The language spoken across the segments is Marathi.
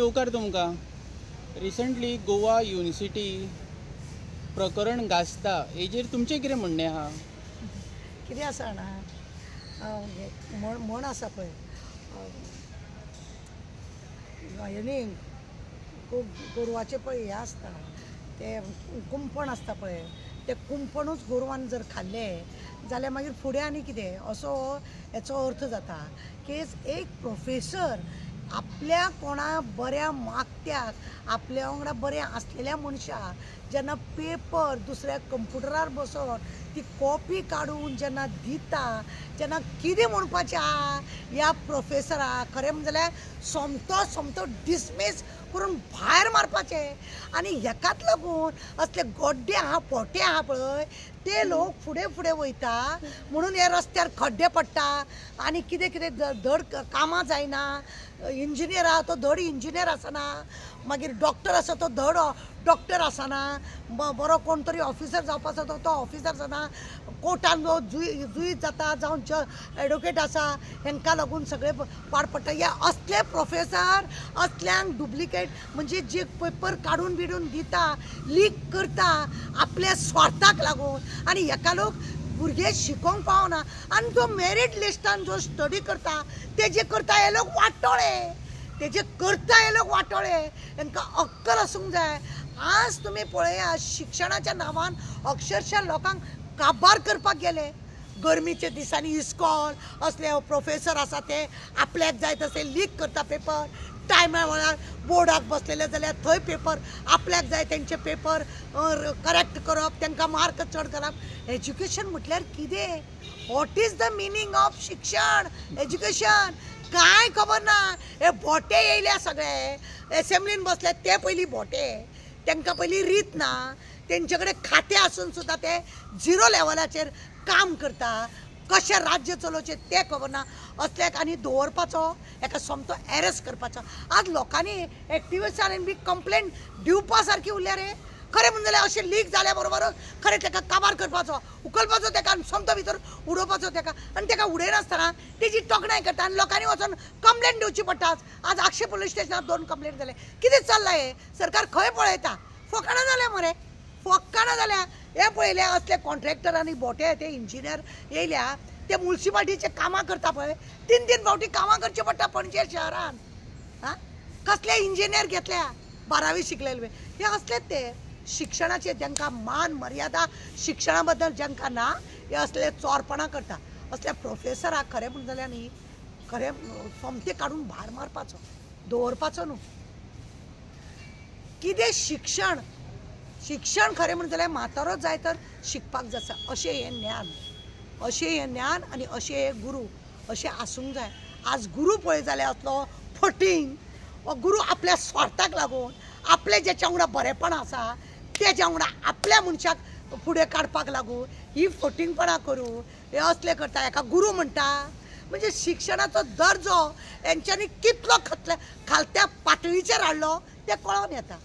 येवकार तुमकां. रिसंटली गोवा युनिवर्सिटी प्रकरण गाजता, हेजेर तुमचें कितें म्हणणें आहा? कितें आसा जाणा, म्हण आसा पळय, न्ही गोरवाचें पळय हें आसता तें कुंपण आसता पळय, तें कुंपणूच गोरवान जर खाल्लें जाल्यार मागीर फुडें आनी कितें असो हेचो अर्थ जाता की एक प्रोफेसर आपल्या कोणा बऱ्या मागत्याक, आपल्या वांगडा बरें आसलेल्या मनशाक जेन्ना पेपर दुसऱ्या कंप्युटरार बसोन ती कॉपी काडून जेन्ना दिता, जेन्ना कितें म्हणपाचें आहा ह्या प्रोफेसराक, खरें म्हणलें जाल्यार सोमतो डिसमीस करून भायर मारपाचें. आनी हेकाच लागून असले गड्डे आहा, पोटे आहा पळय, ते लोक फुडें वयता म्हणून हे रस्त्यार खड्डे पडटा आनी कितें कितें धड कामां जायना. इंजिनियर आहा तो धड इंजिनियर आसना, मागीर डॉक्टर आसा तो धड डॉक्टर आसना, बरो कोण तरी ऑफिसर जावपाचो तो ऑफिसर जाना, कोर्टान जुईज जाता जावं एडवोकेट आसा, हेंकां लागून सगळे पाड पडटा. हे असले प्रोफेसर असल्यांक डुप्लिकेट म्हणजे जे पेपर काडून बिडून दिता, लीक करता आपल्या स्वार्थाक लागून, आनी हेका लोक भुरगे शिकोवंक पावना. आनी जो मेरीट लिस्टान जो स्टडी करता तेजे करता हे लोक वाटोळे, तेजे करता हे लोक वाटोळे, तांकां अक्कल आसूंक जाय. आज तुमी पळया शिक्षणाच्या नांवान अक्षरशः लोकांक काबार करपाक गेले. गरमीच्या दिसांनी इस्कॉल असले प्रोफेसर आसा ते आपल्याक जाय तसे लीक करता पेपर. टायमा वेळार बोर्डाक बसलेले जाल्यार थंय पेपर आपल्याक जाय तेंचे पेपर करेक्ट करप, तांकां मार्क चड करप. एज्युकेशन म्हटल्यार कितें? What is the meaning of शिक्षण, एज्युकेशन? कांय खबर ना. हे भोटे येयल्या सगळे, एसेंब्लीन बसले ते पयलीं भोटे, तांकां पयलीं रीत ना, तेंचे कडेन खातें आसून सुद्दां ते झिरो लेवलाचेर काम करता. कशें राज्य चलोवचें तें खबर ना. असल्याक आनी दवरपाचो, हेका सोमतो एरेस्ट करपाचो. आज लोकांनी एक्टिविस्टांनी बी कंप्लेंट दिवपा सारकी उरल्या रे. खरें म्हणलें जाल्यार अशें लीक जाल्या बरोबरच खरें ताका काबार करपाचो, उखलपाचो ताका, सोमतो भितर उडोवपाचो ताका, आनी ताका उडयनासतना तेजी तोखणाय करता आनी लोकांनी वचून कंप्लेंट दिवची पडटा. आज आक्षे पुलीस स्टेशनार 2 कंप्लेंट जाले. कितें चल्लां हे? सरकार खंय पळयता? फकाणां जाल्या मरे, फकाणां जाल्या. हे पळयल्या असले कॉन्ट्रॅक्टर आनी बोटे ते इंजिनियर येयल्या, ते म्युनिसिपालिटीचे कामां करता पळय, 3 फावटी कामां करचें पडटा पणजे शहरान. कसले इंजिनियर घेतल्या 12वी शिकलेले, हे असलेच ते शिक्षणाचे जांकां मान मर्यादा शिक्षणा बद्दल जांकां ना, हे असले चोरपणां करता. असल्या प्रोफेसराक खरें म्हणून जाल्यार न्ही, खरें सोमतें काडून भायर मारपाचो, दवरपाचो न्हू. कितें शिक्षण? शिक्षण खरें म्हणून जाल्यार म्हातारो जाय तर शिकपाक जाता, अशें हें ज्ञान, अशें हें ज्ञान आनी अशें हे गुरू अशें आसूंक जाय. आज गुरू पळय जाल्यार असलो फटींग, गुरू आपल्या स्वार्थाक लागून, आपले जेच्या वांगडा बरेपण आसा तेज्या वांगडा आपल्या मनशाक फुडें काडपाक लागून ही फटींगपणां करून हे असले करता, हेका गुरू म्हणटा. म्हणजे शिक्षणाचो दर्जो हेंच्यांनी कितलो खालत्या पातळीचेर हाडलो तें कळोन येता.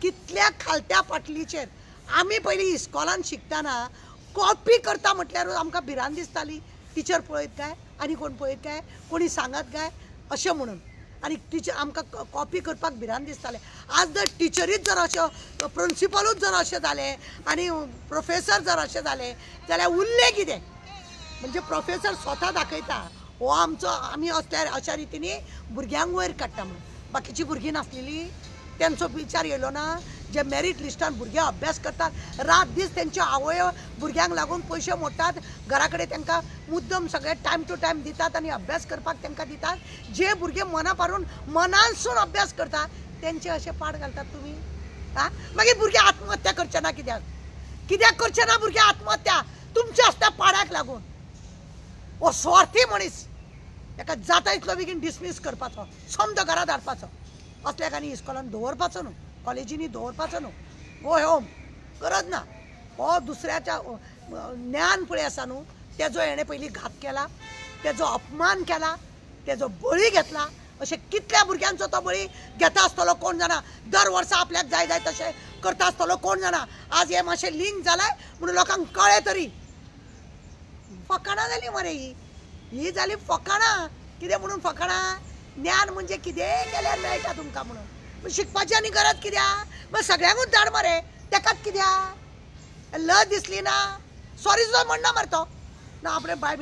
कितल्या खालत्या पातळीचेर. आमी पयलीं इस्कॉलान शिकतना कॉपी करता म्हटल्यार आमकां भिरांत दिसताली. टिचर पळयत काय आनी कोण पळयत काय, कोणी सांगत काय अशें म्हणून, आनी टिचर आमकां कॉपी करपाक भिरांत दिसतालें. आज जर टिचरीच जर अश्यो, प्रिंसिपलूच जर अशें जालें आनी प्रोफेसर जर अशें जालें जाल्यार उरलें कितें? म्हणजे प्रोफेसर स्वता दाखयता हो आमचो, आमी असल्या अशा रितीनी भुरग्यांक वयर काडटा म्हणून. बाकीची भुरगीं नासलेलीं, तेंचो विचार येयलो ना. जे मेरीट लिस्टान भुरगे अभ्यास करतात, रात दीस तेंच्यो आवयो भुरग्यांक लागून पयशे मोडटात, घरा कडेन तांकां मुद्दम सगळे टायम टू टायम दितात आनी अभ्यास करपाक तांकां दितात. जे भुरगे मना पारून मनानसून अभ्यास करतात तेंचे अशे पाड घालतात तुमी. मागीर भुरगे आत्महत्या करचे ना कित्याक? कित्याक करचे ना भुरगे आत्महत्या? तुमच्या असल्या पाड्याक लागून. हो स्वार्थी मनीस, ताका जाता इतलो बेगीन डिसमीस करपाचो, सोमतो घरा धाडपाचो. असल्याक आनी इस्कॉलान दवरपाचो न्हू, कॉलेजींनी दवरपाचो न्हू. गोय होम गरज ना. हो दुसऱ्याच्या ज्ञान पळय आसा न्हू, तेजो हेणें पयलीं घात केला, तेजो अपमान केला, तेजो बळी घेतला. अशें कितल्या भुरग्यांचो तो बळी घेता आसतलो कोण जाणा. दर वर्सा आपल्याक जाय जाय तशें करता आसतलो कोण जाणा. आज हे मातशें लिंक जालाय म्हणून लोकांक कळ्ळें तरी. फकाणां जालीं मरे ही जाली फकाणां. कितें म्हणून फकाणां? ज्ञान म्हणजे कितें केल्यार मेळटा तुमकां म्हणून. शिकपाची आनी गरज कित्याक मग सगळ्यांकूच धाड मरे तेकाच कित्याक लज दिसली ना सॉरी सुद्दां म्हणना मरे तो ना आपणे बाय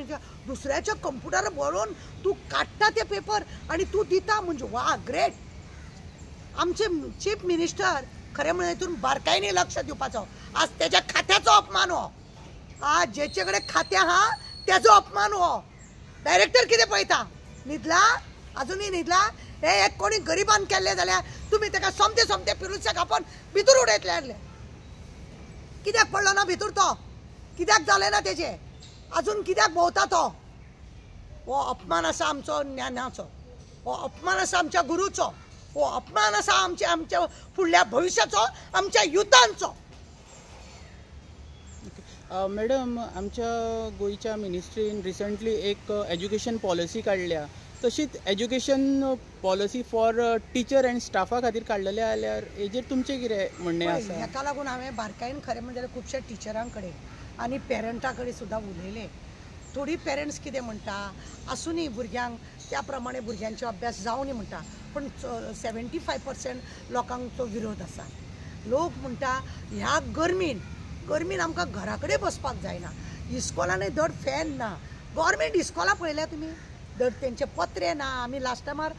दुसऱ्याच्या कंप्युटर बरोवन तूं काडटा ते पेपर आनी तूं दिता म्हणजे वा ग्रेट आमचे चीफ मिनिस्टर खरें म्हणल्यार हितून बारकायेनी लक्ष दिवपाचो आज तेज्या खात्याचो अपमान हो आज जेचे कडेन खातें आहा तेजो अपमान हो डायरेक्टर कितें पळयता न्हिदला अजुनूय न्हिदला हे एक कोणी गरिबान केल्ले जाल्यार तुमी ताका सोमते पिरुसाक आपण भितर उडयतले आसले कित्याक पडलो ना भितर तो कित्याक जालें ना तेजे अजून कित्याक भोंवता तो हो अपमान आसा आमचो ज्ञानाचो हो अपमान आसा आमच्या गुरूचो हो अपमान आसा आमच्या फुडल्या भविश्याचो आमच्या युथांचो मॅडम आमच्या गोयच्या मिनिस्ट्रीन रिसंटली एक एज्युकेशन पॉलिसी काडल्या तशीच education policy for teacher and स्टाफा खातीर काडलेले जाल्यार हेजेर तुमचें कितें म्हणणें आसा हेका लागून हांवें बारकायेन खरें म्हणजे खुबशा टिचरां कडेन आनी पेरंटां कडेन सुद्दां उलयलें थोडी पेरंट्स कितें म्हणटा आसुनी भुरग्यांक त्या प्रमाणे भुरग्यांचो अभ्यास जावनी म्हणटा पण 75% लोकांचो विरोध आसा लोक म्हणटा ह्या गर्मीन आमकां घरा कडेन बसपाक जायना इस्कॉलांनी धड फॅन ना गव्हर्मेंट इस्कॉलां पळयल्या तुमी धड तेंचे पत्रे ना आमी लास्ट टायमार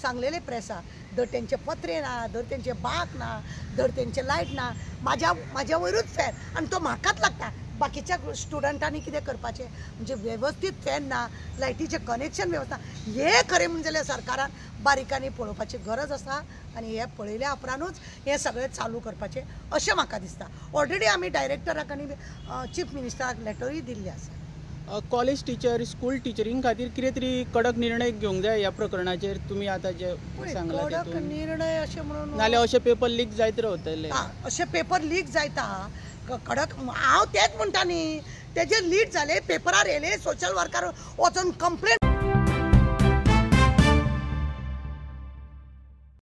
सांगलेले प्रेसा धड तेंचे पत्रे ना धड तेंचे बाक ना धड तेंचे लायट ना म्हाज्या वयरूच फॅन आनी तो म्हाकाच लागता बाकीच्या स्टुडंटांनी कितें करपाचें म्हणजे वेवस्थीत फॅन ना लायटीचें कनेक्शन वेवस्था हे खरें म्हणजे जाल्यार सरकारान बारीकांनी पळोवपाची गरज आसा आनी हे पळयल्या उपरांतूच हे सगळें चालू करपाचें अशें म्हाका दिसता ऑलरेडी आमी डायरेक्टराक आनी चीफ मिनिस्टराक लेटरूय दिल्ली आसा कॉलेज टीचर स्कूल टिचरींग खातीर कितें तरी कडक निर्णय घेवंक जाय ह्या प्रकरणाचेर तुमी आतां जे सांगला कडक निर्णय अशें म्हणून नाल्यार अशे पेपर लीक जायत रावतले अशे पेपर लीक जायता कडक हांव तेच म्हणटा न्ही तेजे लीक जाले पेपरार येयले सोशल वर्कार वचून कंप्लेन